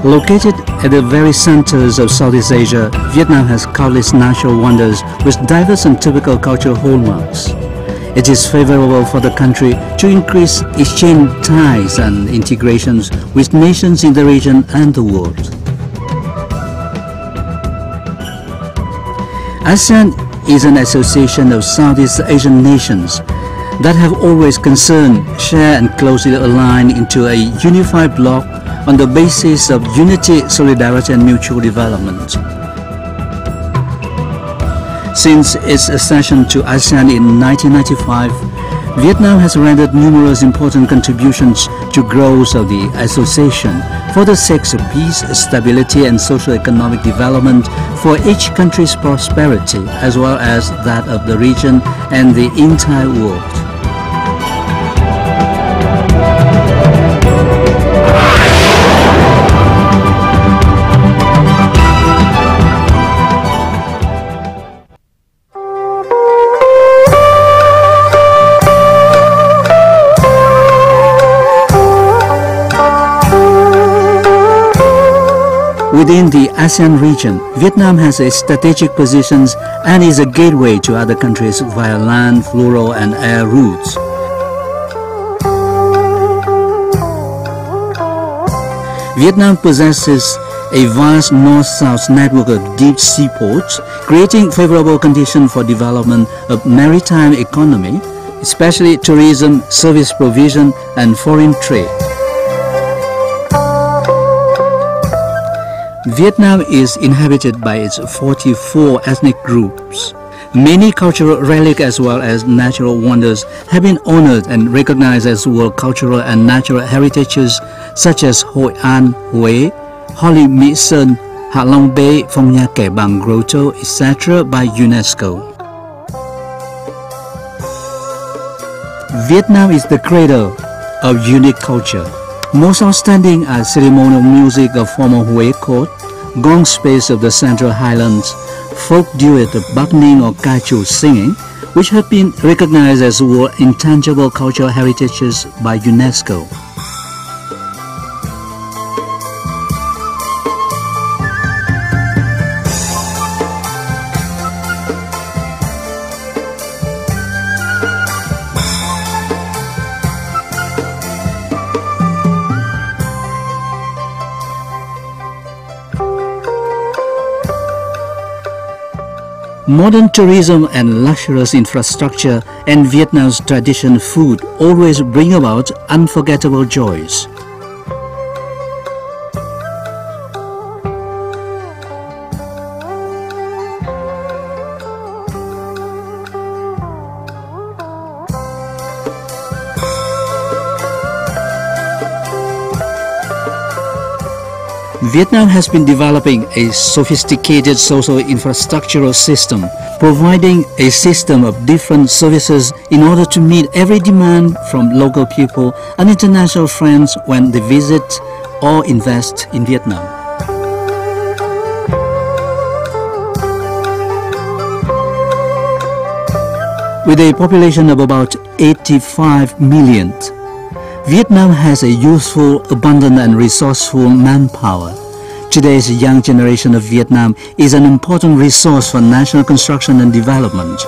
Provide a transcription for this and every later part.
Located at the very centers of Southeast Asia, Vietnam has countless natural wonders with diverse and typical cultural hallmarks. It is favorable for the country to increase exchange ties and integrations with nations in the region and the world. ASEAN is an association of Southeast Asian nations that have always concerned, share and closely aligned into a unified bloc on the basis of unity, solidarity and mutual development. Since its accession to ASEAN in 1995, Vietnam has rendered numerous important contributions to growth of the association for the sake of peace, stability and socio-economic development for each country's prosperity as well as that of the region and the entire world. Within the ASEAN region, Vietnam has a strategic positions and is a gateway to other countries via land, floral and air routes. Vietnam possesses a vast north-south network of deep seaports, creating favorable conditions for development of maritime economy, especially tourism, service provision and foreign trade. Vietnam is inhabited by its 44 ethnic groups. Many cultural relics as well as natural wonders have been honored and recognized as world cultural and natural heritages such as Hội An, Huế, Holy Mỹ Sơn, Hạ Long Bay, Phong Nha Kẻ Bàng Grotto, etc. by UNESCO. Vietnam is the cradle of unique culture. Most outstanding are ceremonial music of former Huế court, gong space of the Central Highlands, folk duet of Bắc Ninh or Ca Trù singing, which have been recognized as World Intangible Cultural Heritages by UNESCO. Modern tourism and luxurious infrastructure and Vietnam's traditional food always bring about unforgettable joys. Vietnam has been developing a sophisticated social infrastructural system, providing a system of different services in order to meet every demand from local people and international friends when they visit or invest in Vietnam. With a population of about 85 million, Vietnam has a youthful, abundant and resourceful manpower. Today's young generation of Vietnam is an important resource for national construction and development.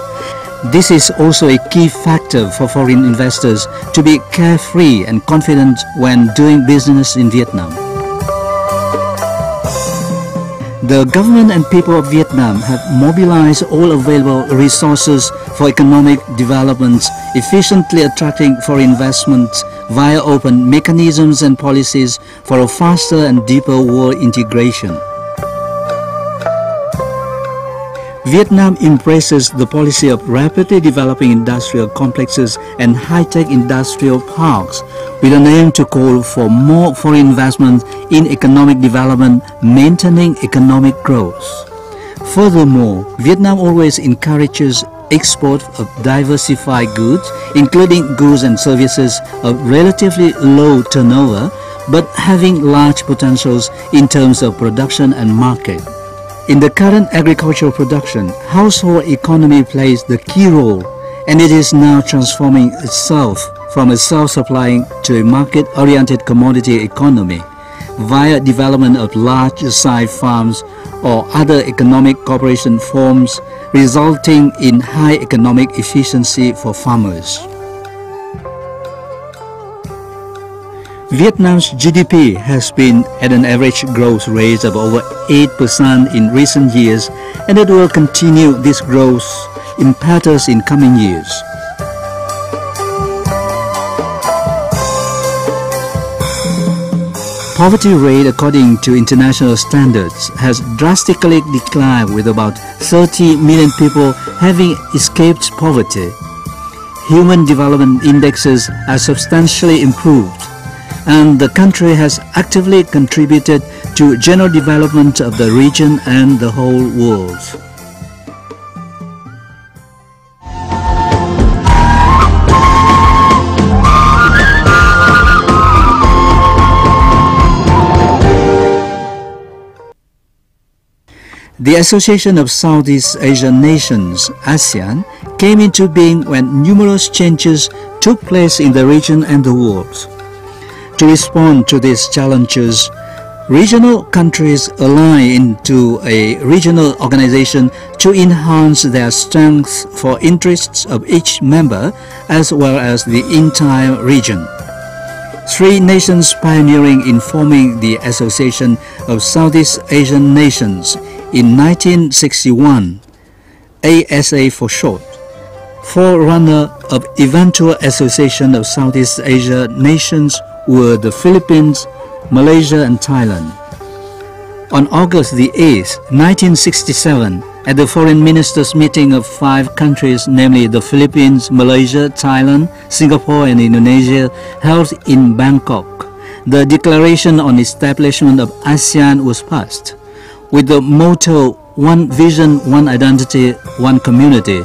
This is also a key factor for foreign investors to be carefree and confident when doing business in Vietnam. The government and people of Vietnam have mobilized all available resources for economic development, efficiently attracting foreign investments via open mechanisms and policies for a faster and deeper world integration. Vietnam embraces the policy of rapidly developing industrial complexes and high-tech industrial parks with an aim to call for more foreign investment in economic development, maintaining economic growth. Furthermore, Vietnam always encourages export of diversified goods, including goods and services of relatively low turnover, but having large potentials in terms of production and market. In the current agricultural production, household economy plays the key role, and it is now transforming itself from a self-supplying to a market-oriented commodity economy. via development of large-size farms or other economic cooperation forms, resulting in high economic efficiency for farmers. Vietnam's GDP has been at an average growth rate of over 8% in recent years, and it will continue this growth impetus in coming years. Poverty rate, according to international standards, has drastically declined, with about 30 million people having escaped poverty. Human development indexes are substantially improved, and the country has actively contributed to general development of the region and the whole world. The Association of Southeast Asian Nations, ASEAN, came into being when numerous changes took place in the region and the world. To respond to these challenges, regional countries align into a regional organization to enhance their strengths for interests of each member as well as the entire region. Three nations pioneering in forming the Association of Southeast Asian Nations in 1961, ASA for short, forerunner of eventual Association of Southeast Asia Nations, were the Philippines, Malaysia and Thailand. On August the 8th, 1967, at the foreign ministers meeting of 5 countries, namely the Philippines, Malaysia, Thailand, Singapore and Indonesia, held in Bangkok, the Declaration on Establishment of ASEAN was passed. With the motto, One Vision, One Identity, One Community,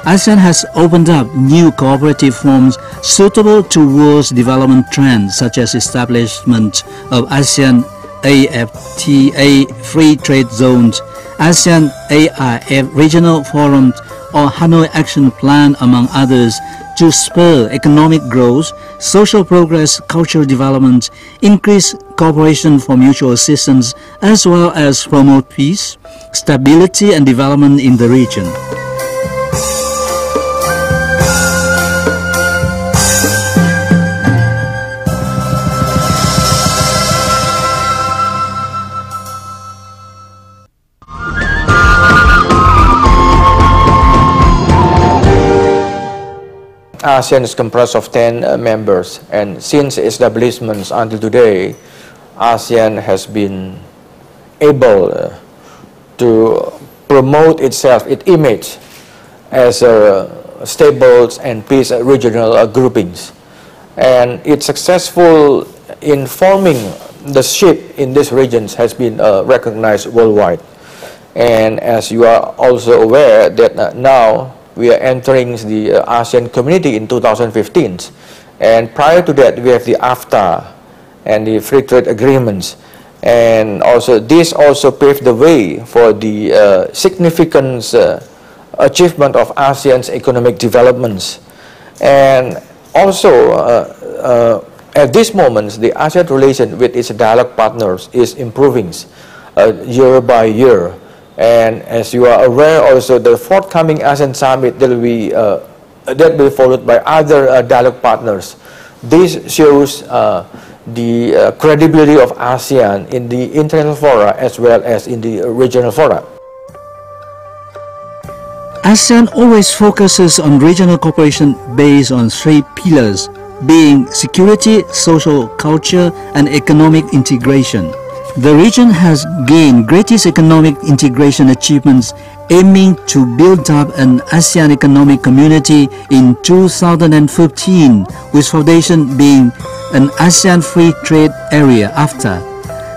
ASEAN has opened up new cooperative forms suitable to world's development trends, such as establishment of ASEAN AFTA Free Trade Zones, ASEAN ARF Regional Forums, or Hanoi Action Plan, among others, to spur economic growth, social progress, cultural development, increase cooperation for mutual assistance, as well as promote peace, stability and development in the region. ASEAN is composed of 10 members, and since establishment until today, ASEAN has been able to promote itself, its image, as a stable and peace regional groupings. And it's successful in forming the ship in these regions has been recognized worldwide. And as you are also aware that now we are entering the ASEAN community in 2015, and prior to that we have the AFTA and the free trade agreements, and also this also paved the way for the significant achievement of ASEAN's economic developments. And also at this moment the ASEAN relation with its dialogue partners is improving year by year. And as you are aware, also the forthcoming ASEAN summit that will be followed by other dialogue partners. This shows the credibility of ASEAN in the international fora as well as in the regional fora. ASEAN always focuses on regional cooperation based on 3 pillars, being security, social culture, and economic integration. The region has gained greatest economic integration achievements, aiming to build up an ASEAN economic community in 2015, with foundation being an ASEAN free trade area after.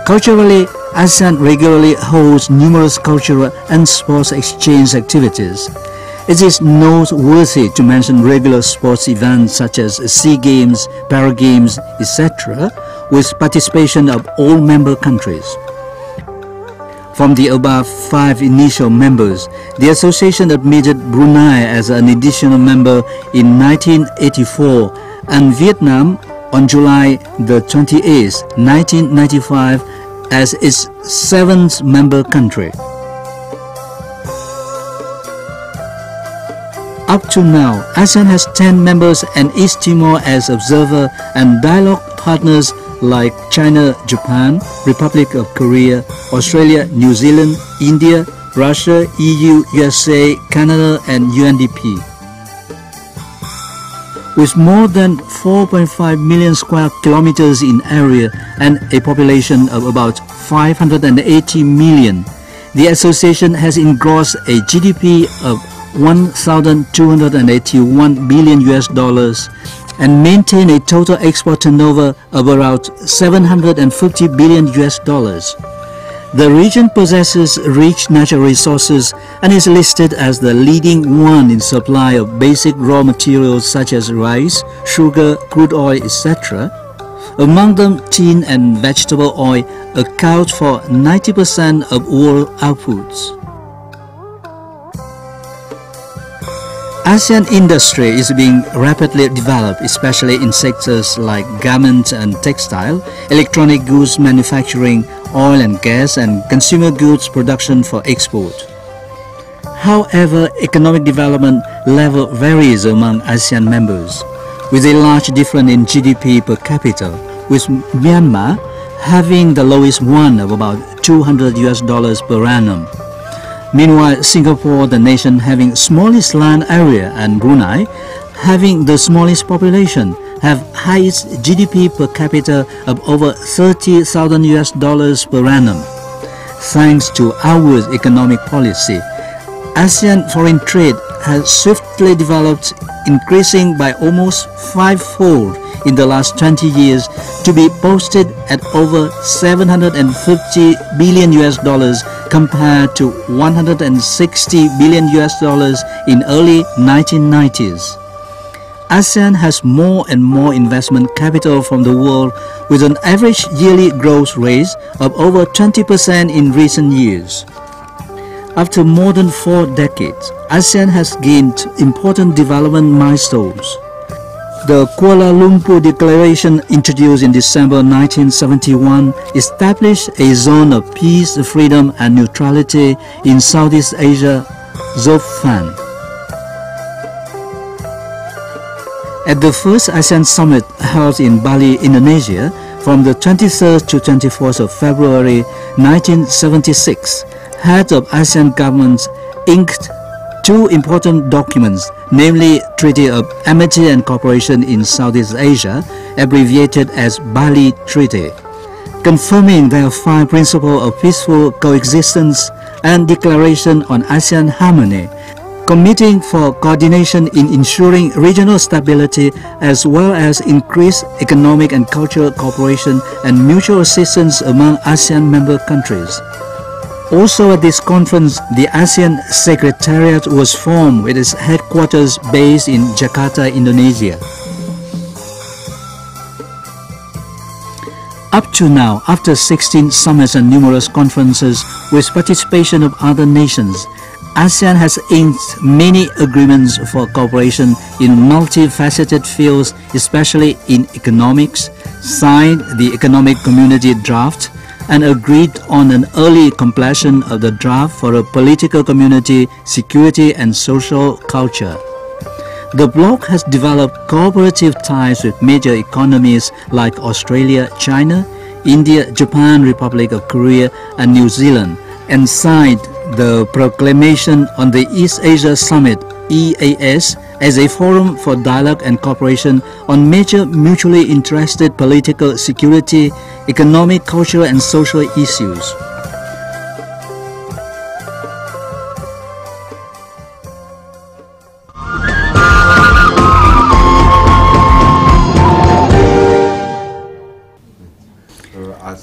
Culturally, ASEAN regularly holds numerous cultural and sports exchange activities. It is noteworthy to mention regular sports events such as SEA Games, Para Games, etc., with participation of all member countries. From the above 5 initial members, the association admitted Brunei as an additional member in 1984, and Vietnam on July the 28th, 1995 as its 7th member country. Up to now, ASEAN has 10 members and East Timor as observer and dialogue partners like China, Japan, Republic of Korea, Australia, New Zealand, India, Russia, EU, USA, Canada and UNDP. With more than 4.5 million square kilometers in area and a population of about 580 million, the association has engrossed a GDP of 1,281 billion US dollars and maintain a total export turnover of around 750 billion US dollars. The region possesses rich natural resources and is listed as the leading one in supply of basic raw materials such as rice, sugar, crude oil, etc. Among them, tin and vegetable oil account for 90% of world outputs. ASEAN industry is being rapidly developed, especially in sectors like garment and textile, electronic goods manufacturing, oil and gas, and consumer goods production for export. However, economic development level varies among ASEAN members, with a large difference in GDP per capita, with Myanmar having the lowest one of about $200 US per annum. Meanwhile, Singapore, the nation having smallest land area, and Brunei, having the smallest population, have highest GDP per capita of over $30,000 US per annum. Thanks to our economic policy, ASEAN foreign trade has swiftly developed, increasing by almost fivefold in the last 20 years to be posted at over 750 billion US dollars compared to 160 billion US dollars in early 1990s. ASEAN has more and more investment capital from the world with an average yearly growth rate of over 20% in recent years. After more than 4 decades, ASEAN has gained important development milestones. The Kuala Lumpur Declaration, introduced in December 1971, established a zone of peace, freedom and neutrality in Southeast Asia, ZOFAN. At the first ASEAN Summit held in Bali, Indonesia, from the 23rd to 24th of February 1976, heads of ASEAN governments inked 2 important documents, namely Treaty of Amity and Cooperation in Southeast Asia, abbreviated as Bali Treaty, confirming their 5 principles of peaceful coexistence, and Declaration on ASEAN Harmony, committing for coordination in ensuring regional stability as well as increased economic and cultural cooperation and mutual assistance among ASEAN member countries. Also at this conference, the ASEAN Secretariat was formed with its headquarters based in Jakarta, Indonesia. Up to now, after 16 summits and numerous conferences with participation of other nations, ASEAN has inked many agreements for cooperation in multifaceted fields, especially in economics, signed the Economic Community Draft, and agreed on an early completion of the draft for a political community, security and social culture. The bloc has developed cooperative ties with major economies like Australia, China, India, Japan, Republic of Korea and New Zealand, and signed the Proclamation on the East Asia Summit, EAS, as a forum for dialogue and cooperation on major mutually interested political, security, economic, cultural and social issues.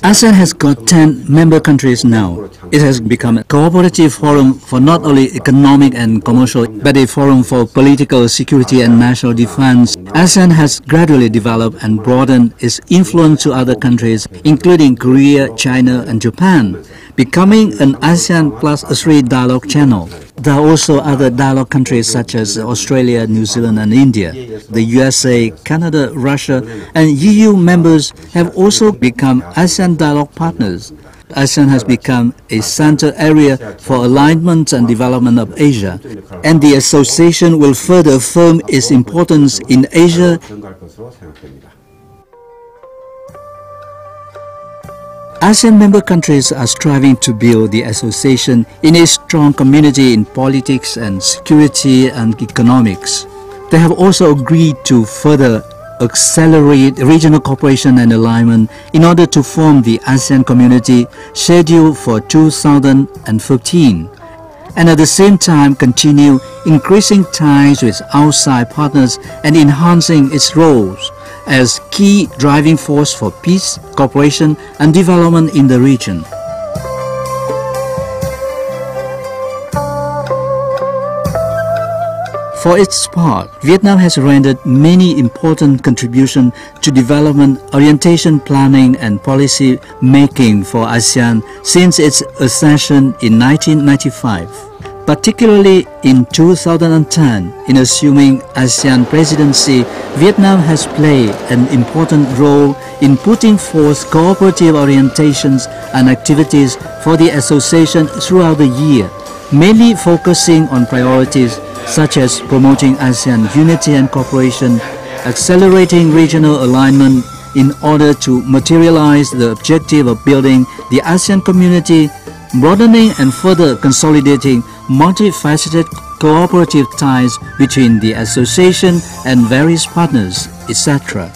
ASEAN has got 10 member countries now. It has become a cooperative forum for not only economic and commercial, but a forum for political, security and national defense. ASEAN has gradually developed and broadened its influence to other countries, including Korea, China, and Japan, becoming an ASEAN Plus 3 dialogue channel. There are also other dialogue countries such as Australia, New Zealand, and India. The USA, Canada, Russia, and EU members have also become ASEAN dialogue partners. ASEAN has become a center area for alignment and development of Asia, and the association will further affirm its importance in Asia. ASEAN member countries are striving to build the association in a strong community in politics and security and economics. They have also agreed to further accelerate regional cooperation and alignment in order to form the ASEAN community scheduled for 2015, and at the same time continue increasing ties with outside partners and enhancing its roles as key driving force for peace, cooperation, and development in the region. For its part, Vietnam has rendered many important contributions to development, orientation planning, and policy making for ASEAN since its accession in 1995. Particularly in 2010, in assuming ASEAN presidency, Vietnam has played an important role in putting forth cooperative orientations and activities for the association throughout the year, mainly focusing on priorities such as promoting ASEAN unity and cooperation, accelerating regional alignment in order to materialize the objective of building the ASEAN community, broadening and further consolidating multifaceted cooperative ties between the association and various partners, etc.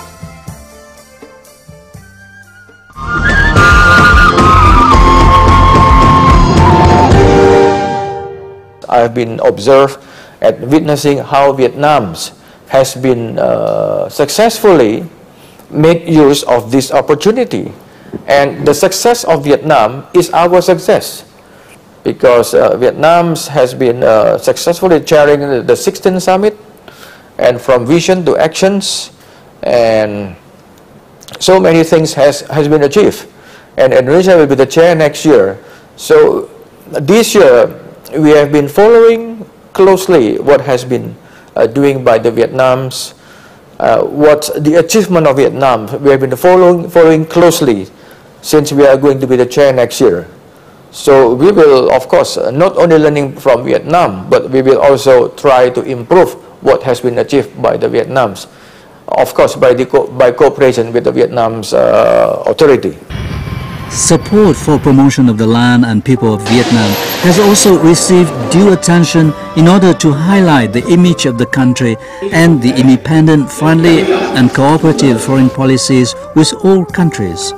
I've been observed at witnessing how Vietnam has been successfully make use of this opportunity, and the success of Vietnam is our success, because Vietnam has been successfully chairing the 16th summit, and from vision to actions, and so many things has been achieved, and Indonesia will be the chair next year. So this year we have been following closely what has been doing by the Vietnams, what the achievement of Vietnam. We have been following closely since we are going to be the chair next year. So we will, of course, not only learning from Vietnam, but we will also try to improve what has been achieved by the Vietnams, of course, by cooperation with the Vietnam's authority. Support for promotion of the land and people of Vietnam has also received due attention in order to highlight the image of the country and the independent, friendly and cooperative foreign policies with all countries.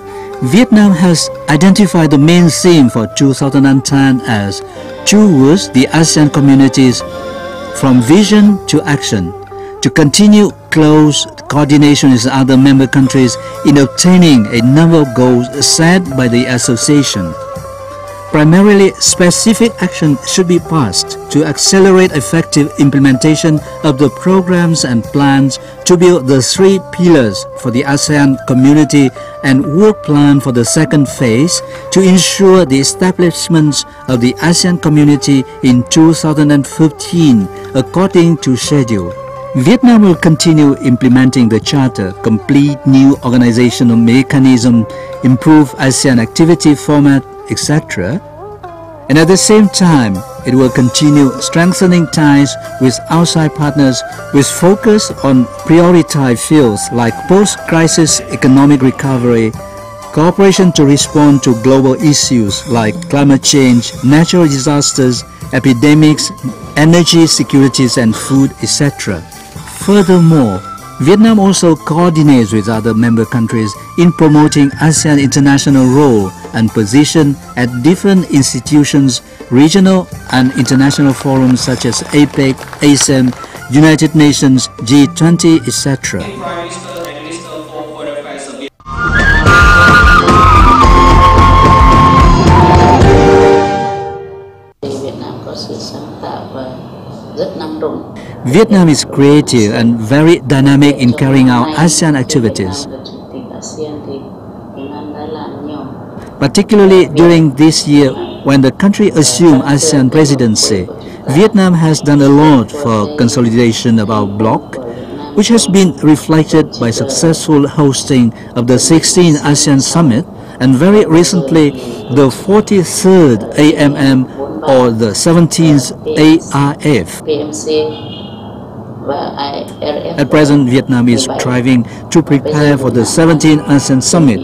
Vietnam has identified the main theme for 2010 as towards the ASEAN communities from vision to action, to continue close coordination with other member countries in obtaining a number of goals set by the association. Primarily, specific action should be passed to accelerate effective implementation of the programs and plans to build the 3 pillars for the ASEAN community and work plan for the second phase to ensure the establishment of the ASEAN community in 2015 according to schedule. Vietnam will continue implementing the Charter, complete new organizational mechanism, improve ASEAN activity format, etc. And at the same time, it will continue strengthening ties with outside partners with focus on prioritized fields like post-crisis economic recovery, cooperation to respond to global issues like climate change, natural disasters, epidemics, energy securities and food, etc. Furthermore, Vietnam also coordinates with other member countries in promoting ASEAN international role and position at different institutions, regional and international forums such as APEC, ASEM, United Nations, G20, etc. Việt Nam có sự sáng tạo và Vietnam is creative and very dynamic in carrying out ASEAN activities. Particularly during this year when the country assumed ASEAN presidency, Vietnam has done a lot for consolidation of our bloc, which has been reflected by successful hosting of the 16th ASEAN Summit and very recently the 43rd AMM or the 17th ARF. At present, Vietnam is striving to prepare for the 17th ASEAN Summit.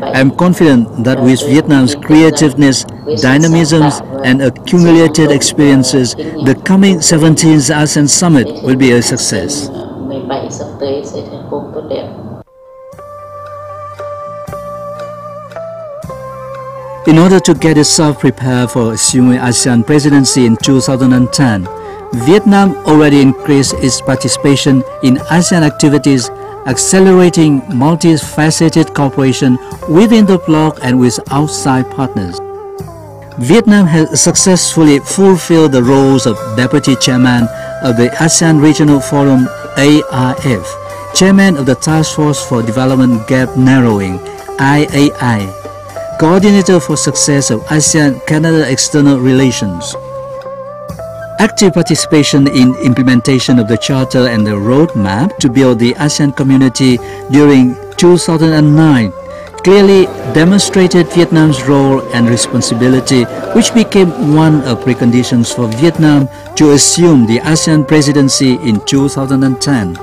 I am confident that with Vietnam's creativeness, dynamism and accumulated experiences, the coming 17th ASEAN Summit will be a success. In order to get itself prepared for assuming ASEAN presidency in 2010, Vietnam already increased its participation in ASEAN activities, accelerating multifaceted cooperation within the bloc and with outside partners. Vietnam has successfully fulfilled the roles of Deputy Chairman of the ASEAN Regional Forum ARF, Chairman of the Task Force for Development Gap Narrowing IAI, Coordinator for Success of ASEAN-Canada External Relations. Active participation in implementation of the Charter and the roadmap to build the ASEAN community during 2009 clearly demonstrated Vietnam's role and responsibility, which became one of preconditions for Vietnam to assume the ASEAN presidency in 2010.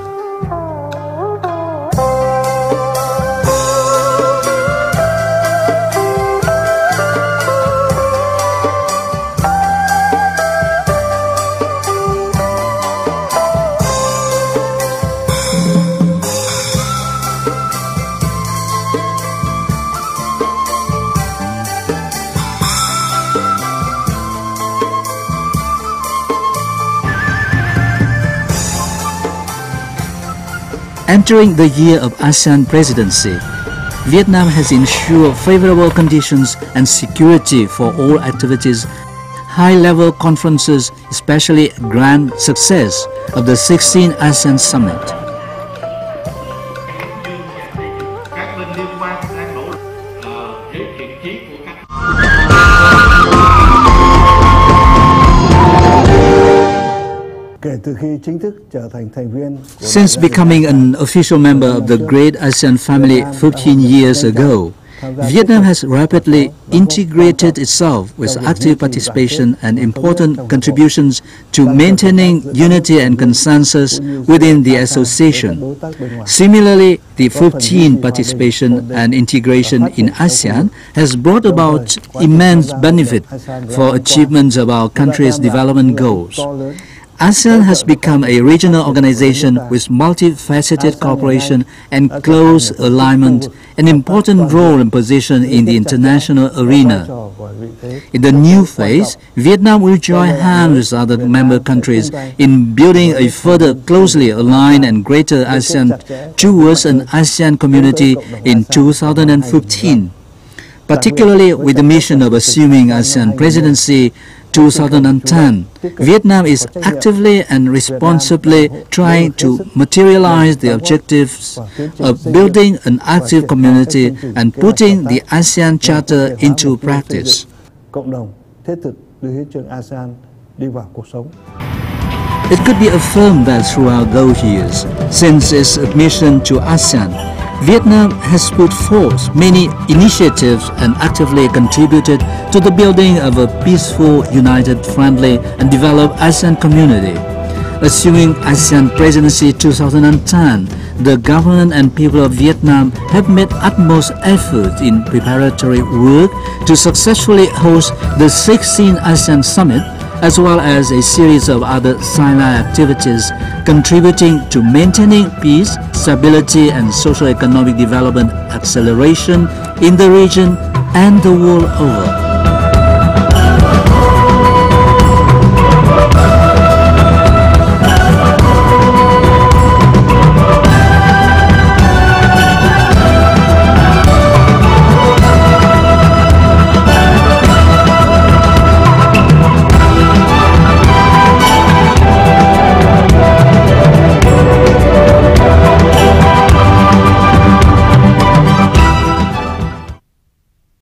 Entering the year of ASEAN presidency, Vietnam has ensured favorable conditions and security for all activities, high-level conferences, especially grand success of the 16th ASEAN Summit. Since becoming an official member of the Great ASEAN family 15 years ago, Vietnam has rapidly integrated itself with active participation and important contributions to maintaining unity and consensus within the association. Similarly, the 15th participation and integration in ASEAN has brought about immense benefit for achievements of our country's development goals. ASEAN has become a regional organization with multifaceted cooperation and close alignment, an important role and position in the international arena. In the new phase, Vietnam will join hands with other member countries in building a further closely aligned and greater ASEAN towards an ASEAN community in 2015. Particularly with the mission of assuming ASEAN presidency 2010, Vietnam is actively and responsibly trying to materialize the objectives of building an active community and putting the ASEAN Charter into practice. It could be affirmed that throughout those years, since its admission to ASEAN, Vietnam has put forth many initiatives and actively contributed to the building of a peaceful, united, friendly and developed ASEAN community. Assuming ASEAN presidency 2010, the government and people of Vietnam have made utmost effort in preparatory work to successfully host the 16th ASEAN Summit, as well as a series of other sideline activities contributing to maintaining peace, stability and socio-economic development acceleration in the region and the world over.